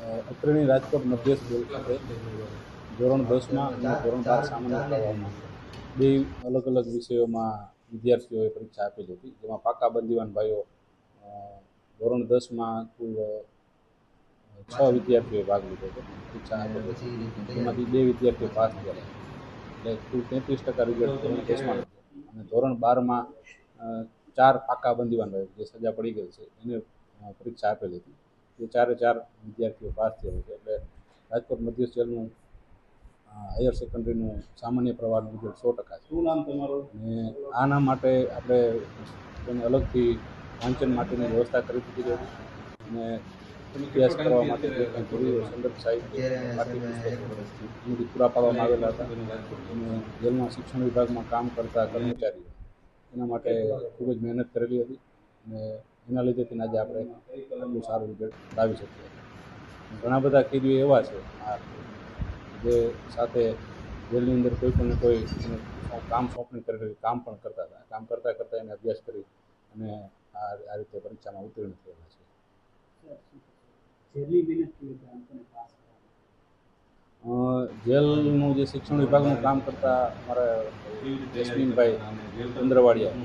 અત્રેની રાજકોટ મધ્ય સ્કૂલ ખાતે ધોરણ 10માં અને ધોરણ 12 સામાન્ય પ્રવાહમાં બે અલગ અલગ વિષયોમાં વિદ્યાર્થીઓએ પરીક્ષા આપેલી હતી, જેમાં પાકા બંદીવાન ભાઈઓ ધોરણ 10માં કુલ 6 વિદ્યાર્થીઓએ ભાગ લીધો હતો. પરીક્ષા આપેલી હતી, એમાંથી 2 વિદ્યાર્થીઓ પાસ થયા, એટલે કુલ 33% રિઝલ્ટ ધોરણ 10માં અને ધોરણ 12માં 4 પાકા બંદીવાન ભાઈઓ જે સજા પડી ગઈ છે એને પરીક્ષા આપેલી હતી. એ 4 વિદ્યાર્થીઓ પાસ થયા છે. એટલે રાજકોટ મધ્ય જેલનું હાયર સેકન્ડરીનું સામાન્ય પ્રવાહનું રિઝલ્ટ 100% છે. શું નામ તમારું? અને આના માટે આપણે તેને અલગથી વાંચન માટેની વ્યવસ્થા કરી દીધી હતી અને અભ્યાસ કરવા માટે જે કંઈ જરૂરી સંદર્ભ સાહિત્ય પાઠ્યપુસ્તકો પૂરા પાડવામાં આવેલા હતા. અને જેલના શિક્ષણ વિભાગમાં કામ કરતા કર્મચારીઓ એના માટે ખૂબ જ મહેનત કરેલી હતી અને એના લીધેથી આજે આપણે આટલું સારું રિઝલ્ટ લાવી શકીએ. ઘણા બધા કેદીઓ એવા છે જે સાથે જેલની અંદર કોઈ પણ કોઈ કામ સોંપણી કરેલી કામ પણ કરતા હતા. કામ કરતાં એને અભ્યાસ કરી અને આ રીતે પરીક્ષામાં ઉત્તીર્ણ થયેલા છે. જેલનું જે શિક્ષણ વિભાગનું કામ કરતા અમારા જસ્મીનભાઈ ચંદ્રવાડિયા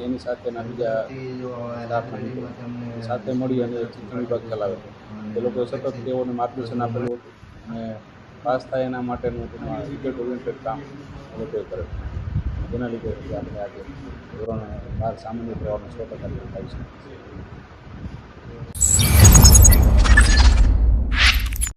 એની સાથેના બીજા સ્ટાફ સાથે મળી અને શિક્ષણ વિભાગ ચલાવે છે. એ લોકોએ સતત તેઓને માર્ગદર્શન આપેલું હતું અને પાસ થાય એના માટેનું રિઝલ્ટ ઓરિએન્ટેડ કામ એ લોકોએ કરેલું. જેના લીધે આપણે આજે ધોરણ 12 સામાન્ય પ્રવાહમાં 100% આવી શકીએ છીએ.